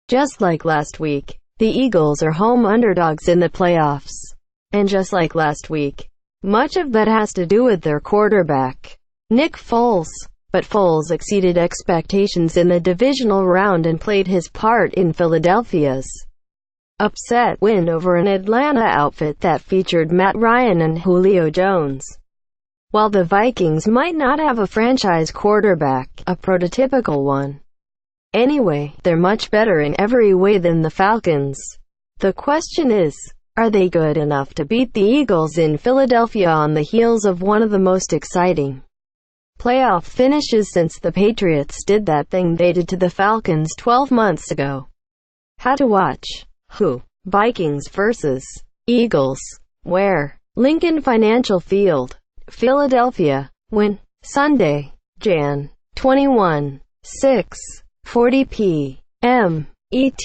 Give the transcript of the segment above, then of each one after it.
Just like last week, the Eagles are home underdogs in the playoffs. And just like last week, much of that has to do with their quarterback, Nick Foles. But Foles exceeded expectations in the divisional round and played his part in Philadelphia's upset win over an Atlanta outfit that featured Matt Ryan and Julio Jones. While the Vikings might not have a franchise quarterback, a prototypical one anyway, they're much better in every way than the Falcons. The question is, are they good enough to beat the Eagles in Philadelphia on the heels of one of the most exciting playoff finishes since the Patriots did that thing they did to the Falcons 12 months ago? How to watch. Who? Vikings vs. Eagles. Where? Lincoln Financial Field, Philadelphia. When? Sunday, Jan. 21, 6:40 p.m. ET.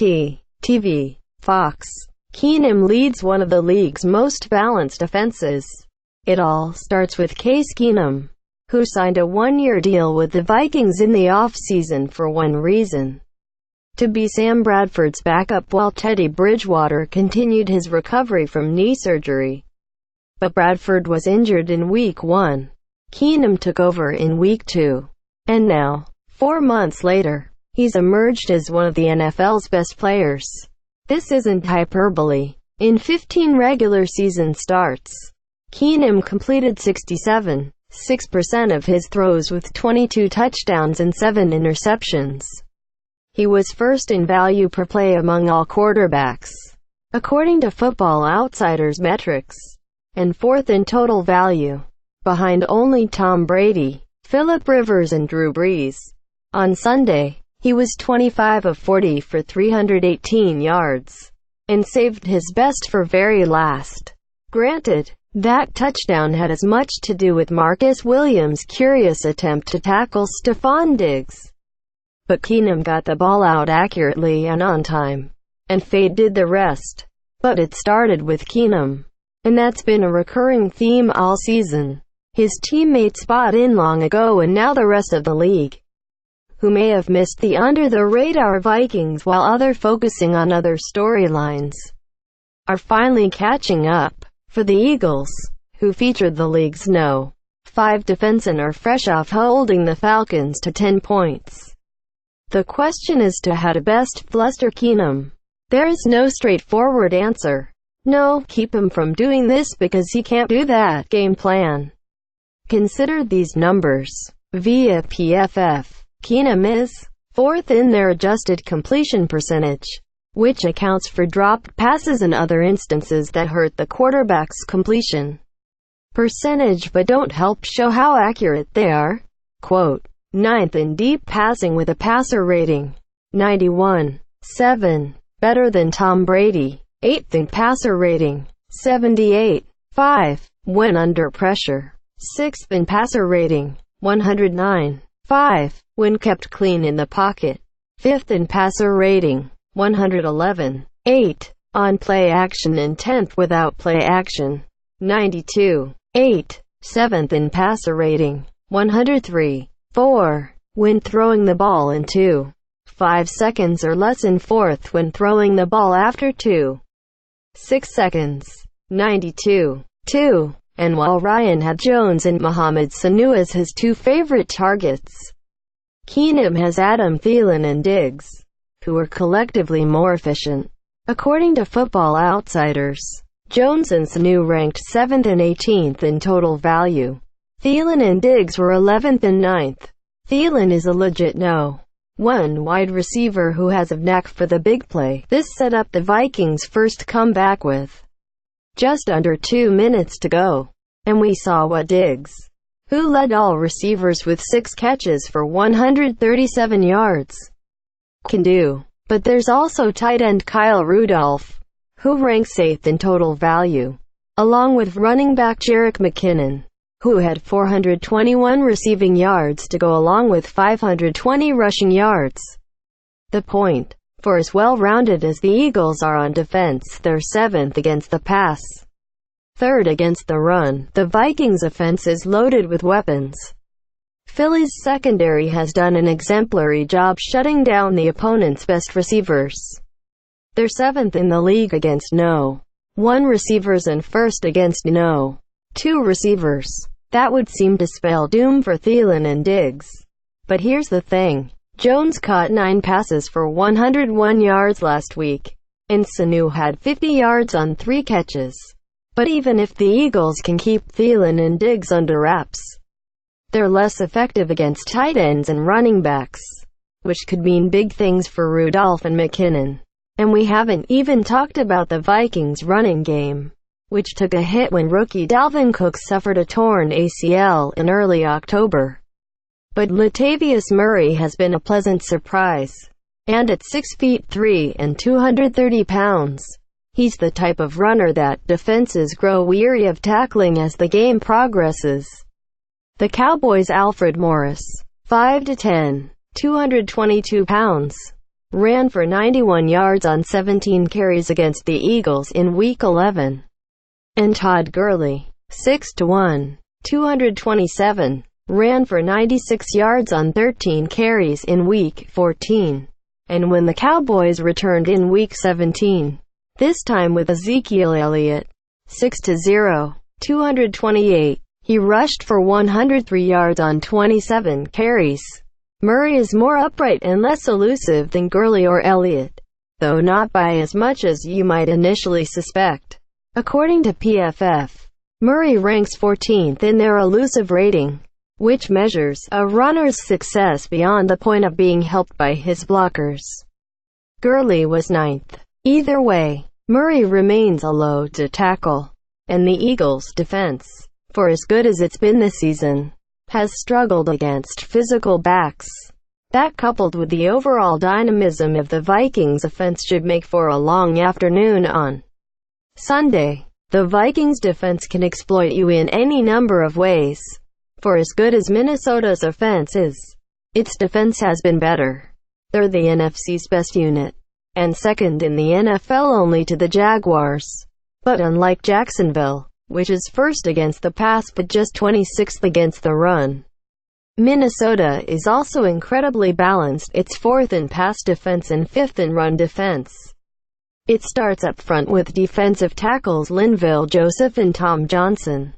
TV. Fox. Keenum leads one of the league's most balanced offenses. It all starts with Case Keenum, who signed a one-year deal with the Vikings in the off-season for one reason: to be Sam Bradford's backup while Teddy Bridgewater continued his recovery from knee surgery. But Bradford was injured in Week 1. Keenum took over in Week 2. And now, 4 months later, he's emerged as one of the NFL's best players. This isn't hyperbole. In 15 regular season starts, Keenum completed 67.6% of his throws with 22 touchdowns and 7 interceptions. He was first in value per play among all quarterbacks, according to Football Outsiders metrics, and fourth in total value, behind only Tom Brady, Philip Rivers and Drew Brees. On Sunday, he was 25 of 40 for 318 yards, and saved his best for very last. Granted, that touchdown had as much to do with Marcus Williams' curious attempt to tackle Stephon Diggs. But Keenum got the ball out accurately and on time, and fate did the rest. But it started with Keenum, and that's been a recurring theme all season. His teammates bought in long ago, and now the rest of the league, who may have missed the under-the-radar Vikings while others focusing on other storylines, are finally catching up. For the Eagles, who featured the league's No. 5 defense and are fresh off holding the Falcons to 10 points, the question is to how to best fluster Keenum. There is no straightforward answer. No, keep him from doing this because he can't do that game plan. Consider these numbers. Via PFF, Keenum is 4th in their adjusted completion percentage, which accounts for dropped passes and other instances that hurt the quarterback's completion percentage but don't help show how accurate they are. Quote, 9th in deep passing with a passer rating 91.7, better than Tom Brady. 8th in passer rating 78.5 when under pressure. 6th in passer rating 109.5 when kept clean in the pocket. 5th in passer rating 111.8 on play action, and 10th without play action 92.8. 7th in passer rating 103.4 when throwing the ball in 2.5 seconds or less, and 4th when throwing the ball after 2.6 seconds 92.2. And while Ryan had Jones and Mohamed Sanu as his 2 favorite targets, Keenum has Adam Thielen and Diggs, who are collectively more efficient. According to Football Outsiders, Jones and Sanu ranked 7th and 18th in total value. Thielen and Diggs were 11th and 9th. Thielen is a legit No. 1 wide receiver who has a knack for the big play. This set up the Vikings' first comeback with just under 2 minutes to go. And we saw what Diggs, who led all receivers with 6 catches for 137 yards, can do. But there's also tight end Kyle Rudolph, who ranks 8th in total value, along with running back Jerick McKinnon, who had 421 receiving yards to go along with 520 rushing yards. The point: for as well-rounded as the Eagles are on defense, they're 7th against the pass, 3rd against the run. The Vikings' offense is loaded with weapons. Philly's secondary has done an exemplary job shutting down the opponent's best receivers. They're 7th in the league against no. 1 receivers and 1st against no. 2 receivers. That would seem to spell doom for Thielen and Diggs. But here's the thing. Jones caught 9 passes for 101 yards last week, and Sanu had 50 yards on 3 catches. But even if the Eagles can keep Thielen and Diggs under wraps, they're less effective against tight ends and running backs, which could mean big things for Rudolph and McKinnon. And we haven't even talked about the Vikings' running game, which took a hit when rookie Dalvin Cook suffered a torn ACL in early October. But Latavius Murray has been a pleasant surprise. And at 6 feet 3 and 230 pounds, he's the type of runner that defenses grow weary of tackling as the game progresses. The Cowboys' Alfred Morris, 5'10", 222 pounds, ran for 91 yards on 17 carries against the Eagles in Week 11. And Todd Gurley, 6'1", 227, ran for 96 yards on 13 carries in Week 14. And when the Cowboys returned in Week 17, this time with Ezekiel Elliott, 6'0", 228, he rushed for 103 yards on 27 carries. Murray is more upright and less elusive than Gurley or Elliott, though not by as much as you might initially suspect. According to PFF, Murray ranks 14th in their elusive rating, which measures a runner's success beyond the point of being helped by his blockers. Gurley was 9th. Either way, Murray remains a load to tackle, and the Eagles' defense, for as good as it's been this season, has struggled against physical backs. That, coupled with the overall dynamism of the Vikings' offense, should make for a long afternoon on Sunday. The Vikings' defense can exploit you in any number of ways. For as good as Minnesota's offense is, its defense has been better. They're the NFC's best unit, and 2nd in the NFL only to the Jaguars. But unlike Jacksonville, which is 1st against the pass but just 26th against the run, Minnesota is also incredibly balanced. It's 4th in pass defense and 5th in run defense. It starts up front with defensive tackles Linval Joseph and Tom Johnson,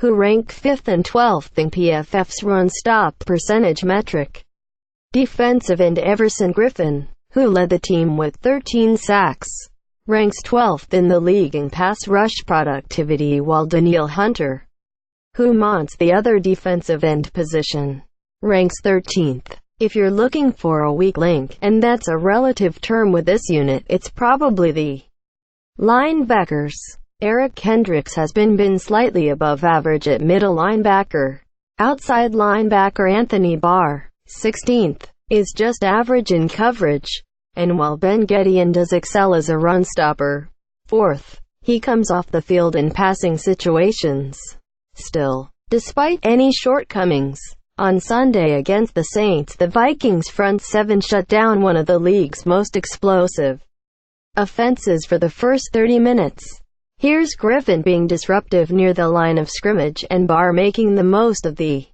who rank 5th and 12th in PFF's run-stop percentage metric. Defensive end Everson Griffin, who led the team with 13 sacks, ranks 12th in the league in pass rush productivity, while Danielle Hunter, who mounts the other defensive end position, ranks 13th. If you're looking for a weak link, and that's a relative term with this unit, it's probably the linebackers. Eric Kendricks has been slightly above average at middle linebacker. Outside linebacker Anthony Barr, 16th, is just average in coverage. And while Ben Gedeon does excel as a run stopper, 4th, he comes off the field in passing situations. Still, despite any shortcomings, on Sunday against the Saints, the Vikings' front 7 shut down one of the league's most explosive offenses for the first 30 minutes. Here's Griffin being disruptive near the line of scrimmage, and Barr making the most of the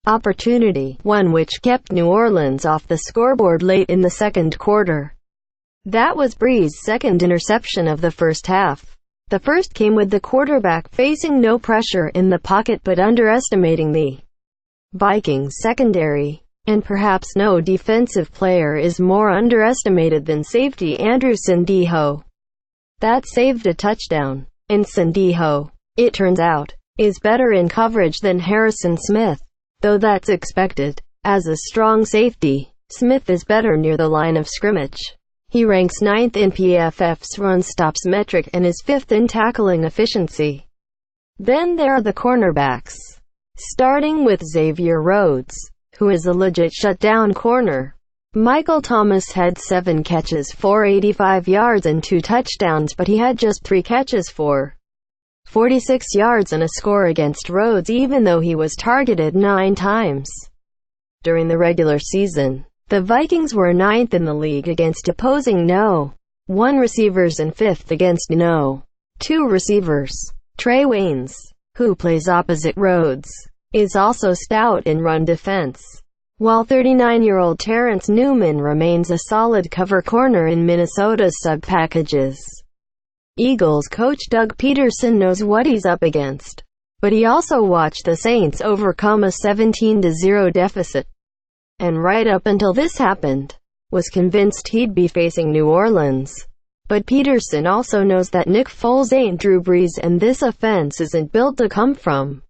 opportunity, one which kept New Orleans off the scoreboard late in the second quarter. That was Brees' second interception of the first half. The first came with the quarterback facing no pressure in the pocket but underestimating the Vikings secondary. And perhaps no defensive player is more underestimated than safety Andrew Sendejo. That saved a touchdown. And Sendejo, it turns out, is better in coverage than Harrison Smith. Though that's expected. As a strong safety, Smith is better near the line of scrimmage. He ranks 9th in PFF's run stops metric and is 5th in tackling efficiency. Then there are the cornerbacks. Starting with Xavier Rhodes, who is a legit shutdown corner. Michael Thomas had 7 catches for 85 yards and 2 touchdowns, but he had just 3 catches for 46 yards and a score against Rhodes, even though he was targeted 9 times. During the regular season, the Vikings were 9th in the league against opposing no.1 receivers and 5th against no.2 receivers. Trey Waynes, who plays opposite Rhodes, is also stout in run defense, while 39-year-old Terrence Newman remains a solid cover corner in Minnesota's sub-packages. Eagles coach Doug Peterson knows what he's up against, but he also watched the Saints overcome a 17-0 deficit, and right up until this happened, was convinced he'd be facing New Orleans. But Peterson also knows that Nick Foles ain't Drew Brees, and this offense isn't built to come from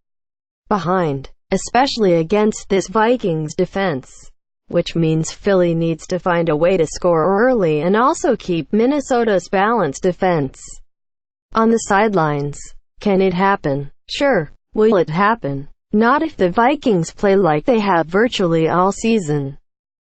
behind, especially against this Vikings defense, which means Philly needs to find a way to score early and also keep Minnesota's balanced defense on the sidelines. Can it happen? Sure. Will it happen? Not if the Vikings play like they have virtually all season.